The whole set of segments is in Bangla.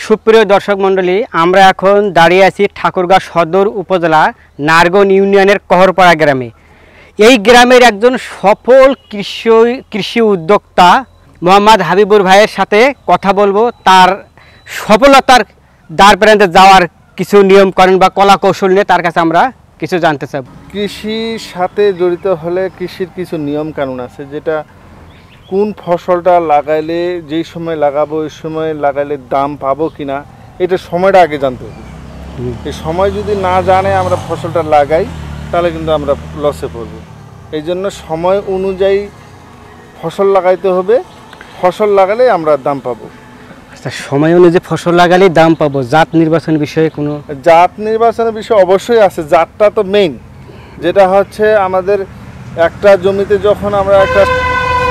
সুপ্রিয় দর্শক মণ্ডলী, আমরা এখন দাঁড়িয়ে আছি ঠাকুরগাঁও সদর উপজেলা নারগন ইউনিয়নের कहरपाड़ा গ্রামে। এই গ্রামের একজন সফল কৃষি উদ্যোক্তা মোহাম্মদ হাবিবুর ভাইয়ের সাথে কথা বলবো। তার সফলতার দ্বার প্রান্তে যাওয়ার কিছু নিয়মকানুন বা কলা কৌশল নিয়ে তার কাছে আমরা কিছু জানতে চাই। কৃষির সাথে জড়িত হলে কৃষির কিছু নিয়ম কানুন আছে, যেটা কোন ফসলটা লাগাইলে যেই সময় লাগাবো ওই সময় লাগাইলে দাম পাবো কিনা, এটা সময়টা আগে জানতে হবে। এই সময় যদি না জানে আমরা ফসলটা লাগাই তাহলে কিন্তু আমরা লসে পড়বো। এই জন্য সময় অনুযায়ী ফসল লাগাইতে হবে, ফসল লাগালে আমরা দাম পাবো। আচ্ছা, সময় অনুযায়ী ফসল লাগালে দাম পাবো। জাত নির্বাচন বিষয়ে কোনো জাত নির্বাচনের বিষয় অবশ্যই আছে। জাতটা তো মেইন, যেটা হচ্ছে আমাদের একটা জমিতে যখন আমরা একটা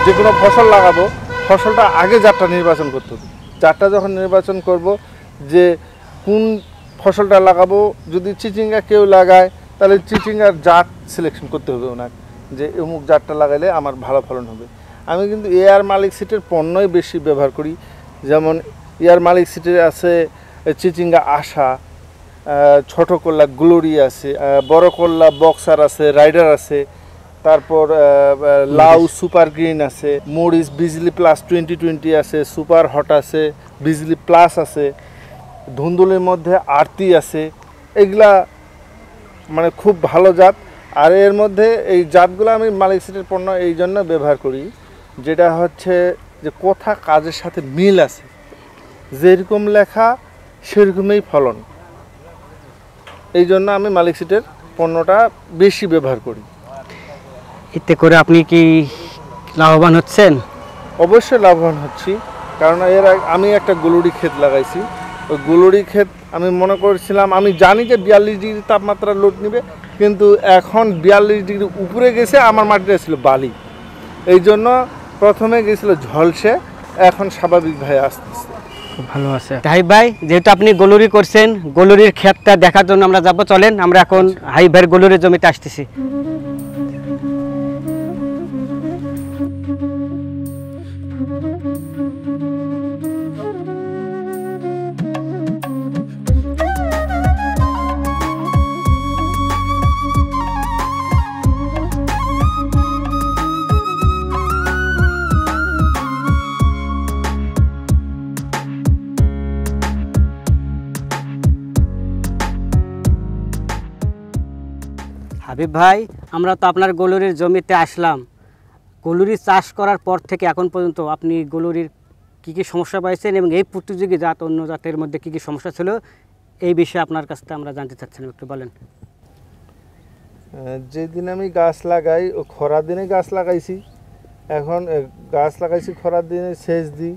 যে কোনো ফসল লাগাবো, ফসলটা আগে জাতটা নির্বাচন করতে হবে। জাতটা যখন নির্বাচন করব যে কোন ফসলটা লাগাবো, যদি চিচিঙ্গা কেউ লাগায় তাহলে চিচিঙ্গার জাত সিলেকশন করতে হবে ওনাকে, যে অমুক জাতটা লাগাইলে আমার ভালো ফলন হবে। আমি কিন্তু এআর মালিক সিটের পণ্যই বেশি ব্যবহার করি। যেমন এআর মালিক সিটের আছে চিচিঙ্গা আশা, ছোট করলা গ্লোরি আছে, বড় করলা বক্সার আছে, রাইডার আছে, তারপর লাউ সুপার গ্রিন আছে, মরিচ বিজলি প্লাস 2020 আছে, সুপার হট আছে, বিজলি প্লাস আছে, ধুন্দুলের মধ্যে আরতি আছে। এগুলা মানে খুব ভালো জাত। আর এর মধ্যে এই জাতগুলো আমি মালিক সিটের পণ্য এই জন্য ব্যবহার করি, যেটা হচ্ছে যে কথা কাজের সাথে মিল আছে, যেরকম লেখা সেরকমই ফলন। এই জন্য আমি মালিক সিটের পণ্যটা বেশি ব্যবহার করি। এতে করে আপনি কি লাভবান হচ্ছেন? অবশ্যই লাভবান হচ্ছি, কারণ আমি একটা গুলুরি ক্ষেত লাগাইছি। ওই গুলুরি ক্ষেত আমি মনে করেছিলাম, আমি জানি যে 42 ডিগ্রি তাপমাত্রা লোড নেবে, কিন্তু এখন 42 ডিগ্রি উপরে গেছে। আমার মাটিটা ছিল বালি, এই জন্য প্রথমে গেছিল ঝলসে, এখন স্বাভাবিকভাবে আসতেছে। ভালো আছে হাবিব ভাই। যেহেতু আপনি গলুরি করছেন, গলুরির ক্ষেতটা দেখার জন্য আমরা যাব। চলেন, আমরা এখন হাবিব ভাইয়ের গলুরির জমিতে আসতেছি। হাবিব ভাই, আমরা তো আপনার গলুরির জমিতে আসলাম। গলুরি চাষ করার পর থেকে এখন পর্যন্ত আপনি গলুরির কী কী সমস্যা পাইছেন এবং এই প্রতিযোগী জাত অন্য জাতের মধ্যে কী কী সমস্যা ছিল, এই বিষয়ে আপনার কাছ থেকে আমরা জানতে চাচ্ছিলাম, একটু বলেন। যেদিন আমি গাছ লাগাই, ও খরার দিনে গাছ লাগাইছি। এখন গাছ লাগাইছি খরার দিনে, সেচ দিই,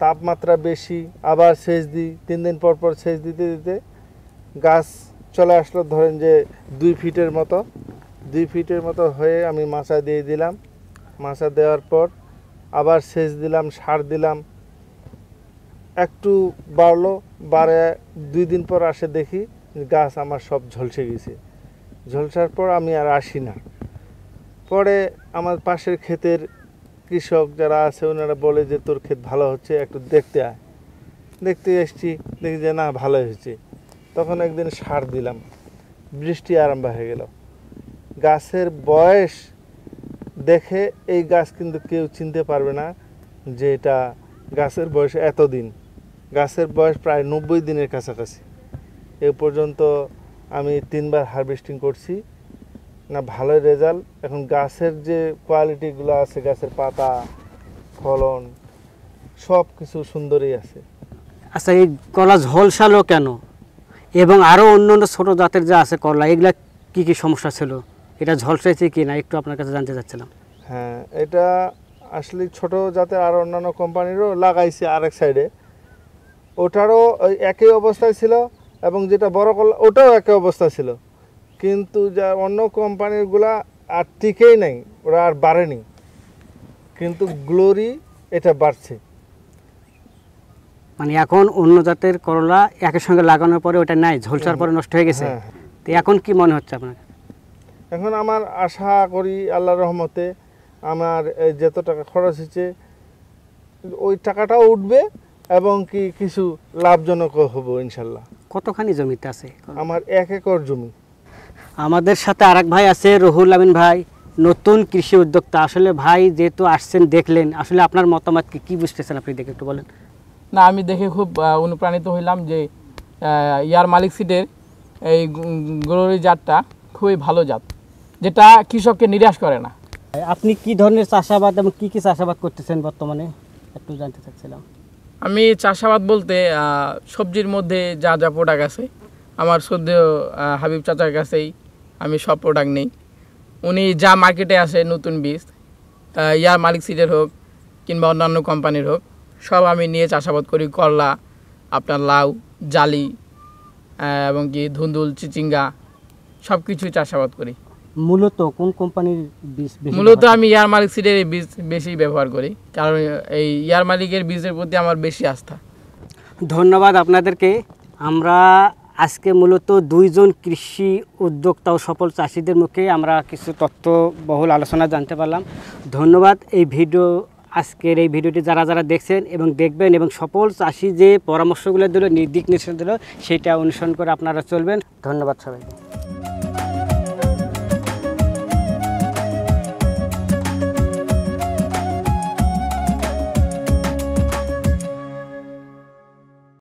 তাপমাত্রা বেশি, আবার সেচ দিই, 3 দিন পর পর সেচ দিতে দিতে গাছ চলে আসলো ধরেন যে 2 ফিটের মতো হয়ে আমি মাচা দিয়ে দিলাম। মাচা দেওয়ার পর আবার সেচ দিলাম, সার দিলাম, একটু বাড়লো, বাড়ে 2 দিন পর আসে দেখি গাছ আমার সব ঝলসে গেছে। ঝলসার পর আমি আর আসি না। পরে আমার পাশের ক্ষেতের কৃষক যারা আছে ওনারা বলে যে তোর ক্ষেত ভালো হচ্ছে, একটু দেখতে আয়। দেখতে এসছি, দেখি যে না, ভালো হয়েছে। তখন একদিন সার দিলাম, বৃষ্টি আরম্ভ হয়ে গেল। গাছের বয়স দেখে এই গাছ কিন্তু কেউ চিনতে পারবে না যে এটা গাছের বয়স এতদিন। গাছের বয়স প্রায় 90 দিনের কাছাকাছি। এ পর্যন্ত আমি 3 বার হারভেস্টিং করছি, না ভালোই রেজাল্ট। এখন গাছের যে কোয়ালিটিগুলো আছে, গাছের পাতা, ফলন, সব কিছু সুন্দরই আছে। আচ্ছা, এই কলা ঝলসালো কেন এবং আরও অন্য অন্য ছোটো জাতের যা আছে কলা, এগুলা কী কী সমস্যা ছিল, এটা ঝলসাইছে কি না, একটু আপনার কাছে জানতে চাচ্ছিলাম। হ্যাঁ, এটা আসলে ছোট জাতের আর অন্যান্য কোম্পানিরও লাগাইছে আরেক সাইডে, ওটারও ওই একই অবস্থায় ছিল, এবং যেটা বড় কলা ওটাও একই অবস্থা ছিল। কিন্তু যা অন্য কোম্পানিরগুলা আর টিকেই নাই, ওরা আর বাড়েনি, কিন্তু গ্লোরি এটা বাড়ছে। মানে এখন অন্য জাতের করলা একই সঙ্গে লাগানোর পরে ওটা নাই, ঝলসার পরে নষ্ট হয়ে গেছে। তো এখন কি মনে হচ্ছে আপনার? এখন আমার আশা করি আল্লাহর রহমতে আমার যত টাকা খরচ হয়েছে ওই টাকাটাও উঠবে, এবং কি কিছু লাভজনক হব ইনশাল্লাহ। কতখানি জমিতে আছে? আমার 1 একর জমি। আমাদের সাথে আরেক ভাই আছে, রুহুল আমিন ভাই, নতুন কৃষি উদ্যোক্তা। আসলে ভাই যেহেতু আসছেন, দেখলেন, আসলে আপনার মতামত কি বুঝতেছেন আপনি দেখে একটু বলেন। না, আমি দেখে খুব অনুপ্রাণিত হইলাম যে ইয়ার মালিক সিডের এই গ্লোরি জাতটা খুবই ভালো জাত, যেটা কৃষককে নিরাশ করে না। আপনি কি ধরনের চাষাবাদ এবং কি চাষাবাদ করতেছেন বর্তমানে একটু জানতে চাচ্ছিলাম। আমি চাষাবাদ বলতে সবজির মধ্যে যা যা প্রোডাক্ট আছে, আমার শ্রদ্ধেয় হাবিব চাচার কাছেই আমি সব প্রোডাক্ট নেই। উনি যা মার্কেটে আসে নতুন বীজ, ইয়ার মালিক সিডের হোক কিংবা অন্যান্য কোম্পানির হোক, সব আমি নিয়ে চাষাবাদ করি। করলা, আপনার লাউ, জালি এবং কি ধুন্দুল, চিচিঙ্গা সব কিছুই চাষাবাদ করি। মূলত কোন কোম্পানির বীজ? মূলত আমি ইয়ার মালিক সিডের এই বীজ বেশি ব্যবহার করি, কারণ এই ইয়ার মালিকের বীজের প্রতি আমার বেশি আস্থা। ধন্যবাদ আপনাদেরকে। আমরা আজকে মূলত 2 জন কৃষি উদ্যোক্তা ও সফল চাষিদের মুখে আমরা কিছু তথ্যবহুল আলোচনা জানতে পারলাম। ধন্যবাদ। আজকের এই ভিডিওটি যারা যারা দেখছেন এবং দেখবেন, এবং সফল চাষি যে পরামর্শগুলো দিল, দিক নির্দেশনা দিল, সেটা অনুসরণ করে আপনারা চলবেন। ধন্যবাদ সবাইকে।